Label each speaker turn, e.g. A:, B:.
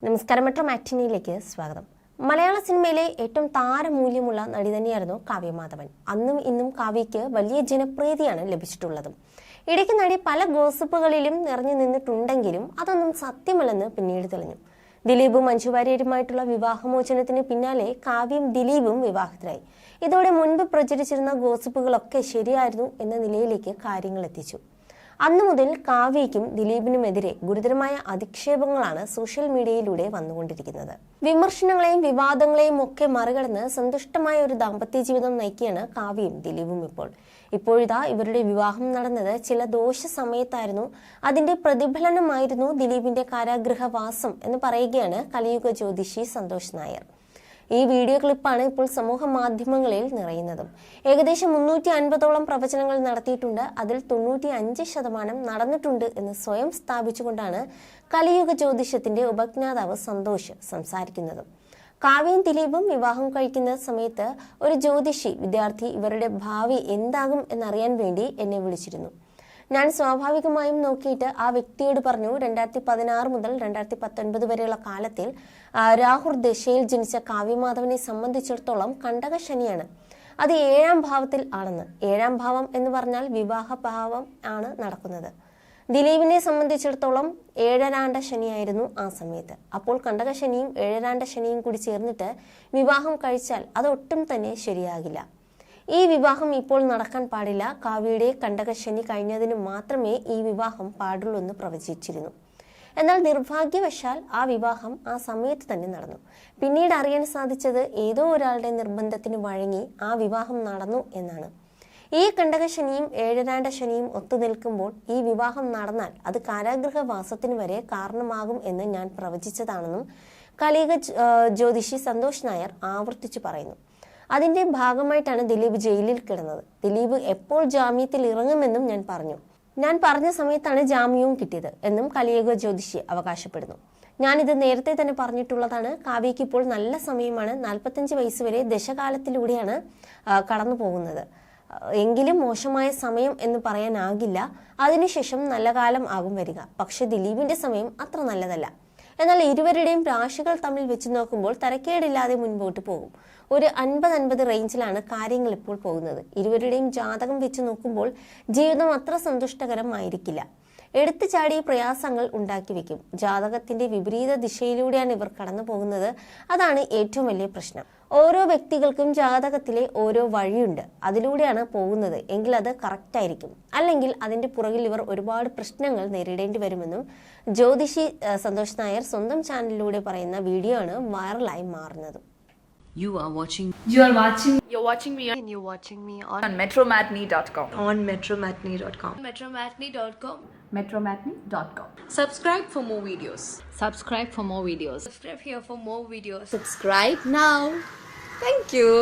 A: നമസ്കാരം, മെട്രോ മാറ്റിനിയിലേക്ക് സ്വാഗതം. മലയാള സിനിമയിലെ ഏറ്റവും താരമൂല്യമുള്ള നടി തന്നെയായിരുന്നു കാവ്യ മാധവൻ. അന്നും ഇന്നും കാവ്യയ്ക്ക് വലിയ ജനപ്രീതിയാണ് ലഭിച്ചിട്ടുള്ളത്. ഇടയ്ക്ക് നടി പല ഗോസിപ്പുകളിലും നിറഞ്ഞു നിന്നിട്ടുണ്ടെങ്കിലും അതൊന്നും സത്യമല്ലെന്ന് പിന്നീട് തെളിഞ്ഞു. ദിലീപും മഞ്ജു വാര്യരുമായിട്ടുള്ള വിവാഹമോചനത്തിന് പിന്നാലെ കാവ്യയും ദിലീപും വിവാഹത്തിലായി. ഇതോടെ മുൻപ് പ്രചരിച്ചിരുന്ന ഗോസിപ്പുകളൊക്കെ ശരിയായിരുന്നു എന്ന നിലയിലേക്ക് കാര്യങ്ങൾ എത്തിച്ചു. അന്നു മുതൽ കാവ്യയ്ക്കും ദിലീപിനുമെതിരെ ഗുരുതരമായ അധിക്ഷേപങ്ങളാണ് സോഷ്യൽ മീഡിയയിലൂടെ വന്നുകൊണ്ടിരിക്കുന്നത്. വിമർശനങ്ങളെയും വിവാദങ്ങളെയും ഒക്കെ മറികടന്ന് സന്തുഷ്ടമായ ഒരു ദാമ്പത്യ ജീവിതം നയിക്കുകയാണ് കാവ്യയും ദിലീപും ഇപ്പോഴിതാ ഇവരുടെ വിവാഹം നടന്നത് ചില ദോഷ സമയത്തായിരുന്നു. അതിന്റെ പ്രതിഫലനമായിരുന്നു ദിലീപിന്റെ കാരാഗൃഹവാസം എന്ന് പറയുകയാണ് കലിയുഗ ജ്യോതിഷി സന്തോഷ് നായർ. ഈ വീഡിയോ ക്ലിപ്പാണ് ഇപ്പോൾ സമൂഹ മാധ്യമങ്ങളിൽ നിറയുന്നതും. ഏകദേശം 350ഓളം പ്രവചനങ്ങൾ നടത്തിയിട്ടുണ്ട്. അതിൽ 95% നടന്നിട്ടുണ്ട് എന്ന് സ്വയം സ്ഥാപിച്ചുകൊണ്ടാണ് കലിയുഗ ജ്യോതിഷത്തിന്റെ ഉപജ്ഞാതാവ് സന്തോഷ് സംസാരിക്കുന്നത്. കാവ്യയും ദിലീപും വിവാഹം കഴിക്കുന്ന സമയത്ത് ഒരു ജ്യോതിഷി വിദ്യാർത്ഥി ഇവരുടെ ഭാവി എന്താകും എന്നറിയാൻ വേണ്ടി എന്നെ വിളിച്ചിരുന്നു. ഞാൻ സ്വാഭാവികമായും നോക്കിയിട്ട് ആ വ്യക്തിയോട് പറഞ്ഞു, 2016 മുതൽ 2019 വരെയുള്ള കാലത്തിൽ രാഹുർ ദശയിൽ ജനിച്ച കാവ്യമാധവനെ സംബന്ധിച്ചിടത്തോളം കണ്ടക ശനിയാണ്. അത് 7ാം ഭാവത്തിൽ ആണെന്ന്. 7ാം ഭാവം എന്ന് പറഞ്ഞാൽ വിവാഹ ഭാവം ആണ് നടക്കുന്നത്. ദിലീപിനെ സംബന്ധിച്ചിടത്തോളം 7ാണ്ട ശനിയായിരുന്നു ആ സമയത്ത്. അപ്പോൾ കണ്ടക ശനിയും 7ാണ്ട ശനിയും കൂടി ചേർന്നിട്ട് വിവാഹം കഴിച്ചാൽ അതൊട്ടും തന്നെ ശരിയാകില്ല. ഈ വിവാഹം ഇപ്പോൾ നടക്കാൻ പാടില്ല. കാവ്യയുടെ കണ്ടകശനി കഴിഞ്ഞതിന് മാത്രമേ ഈ വിവാഹം പാടുള്ളൂ എന്ന് പ്രവചിച്ചിരുന്നു. എന്നാൽ നിർഭാഗ്യവശാൽ ആ വിവാഹം ആ സമയത്ത് തന്നെ നടന്നു. പിന്നീട് അറിയാൻ സാധിച്ചത് ഏതോ ഒരാളുടെ നിർബന്ധത്തിന് വഴങ്ങി ആ വിവാഹം നടന്നു എന്നാണ്. ഈ കണ്ടകശനിയും 7ാണ്ട ശനിയും ഒത്തുനിൽക്കുമ്പോൾ ഈ വിവാഹം നടന്നാൽ അത് കാരാഗൃഹവാസത്തിന് വരെ കാരണമാകും എന്ന് ഞാൻ പ്രവചിച്ചതാണെന്നും കലിയുഗ ജ്യോതിഷി സന്തോഷ് നായർ ആവർത്തിച്ചു പറയുന്നു. അതിന്റെ ഭാഗമായിട്ടാണ് ദിലീപ് ജയിലിൽ കിടന്നത്. ദിലീപ് എപ്പോൾ ജാമ്യത്തിൽ ഇറങ്ങുമെന്നും ഞാൻ പറഞ്ഞ സമയത്താണ് ജാമ്യവും കിട്ടിയത് എന്നും കലിയുഗ ജ്യോതിഷി അവകാശപ്പെടുന്നു. ഞാനിത് നേരത്തെ തന്നെ പറഞ്ഞിട്ടുള്ളതാണ്. കാവ്യയ്ക്ക് ഇപ്പോൾ നല്ല സമയമാണ്. 45 വയസ്സ് വരെ ദശകാലത്തിലൂടെയാണ് കടന്നു പോകുന്നത്. എങ്കിലും മോശമായ സമയം എന്ന് പറയാനാകില്ല. അതിനുശേഷം നല്ല കാലം ആകും വരിക. പക്ഷെ ദിലീപിന്റെ സമയം അത്ര നല്ലതല്ല. എന്നാൽ ഇരുവരുടെയും രാശികൾ തമ്മിൽ വെച്ച് നോക്കുമ്പോൾ തരക്കേടില്ലാതെ മുൻപോട്ട് പോകും. ഒരു 50-50 റേഞ്ചിലാണ് കാര്യങ്ങൾ ഇപ്പോൾ പോകുന്നത്. ഇരുവരുടെയും ജാതകം വെച്ച് നോക്കുമ്പോൾ ജീവിതം അത്ര സന്തുഷ്ടകരമായിരിക്കില്ല. എടുത്തു ചാടി പ്രയാസങ്ങൾ ഉണ്ടാക്കി വെക്കും. ജാതകത്തിന്റെ വിപരീത ദിശയിലൂടെയാണ് ഇവർ കടന്നു പോകുന്നത്. അതാണ് ഏറ്റവും വലിയ പ്രശ്നം. ഓരോ വ്യക്തികൾക്കും ജാതകത്തിലെ ഓരോ വഴിയുണ്ട്. അതിലൂടെയാണ് പോകുന്നത് എങ്കിൽ അത് കറക്റ്റ് ആയിരിക്കും. അല്ലെങ്കിൽ അതിന്റെ പുറകിൽ ഇവർ ഒരുപാട് പ്രശ്നങ്ങൾ നേരിടേണ്ടി വരുമെന്നും ജ്യോതിഷി സന്തോഷ് നായർ സ്വന്തം ചാനലിലൂടെ പറയുന്ന വീഡിയോ ആണ് വൈറലായി മാറുന്നത്.
B: You're watching
C: me
B: and you're watching me
C: on metromatney.com.
B: on metromatney.com.
C: Metromatney.com.
D: metromatney.com.
B: Subscribe for more videos.
D: Subscribe for more videos.
C: Subscribe here for more videos.
B: Subscribe now. Thank you.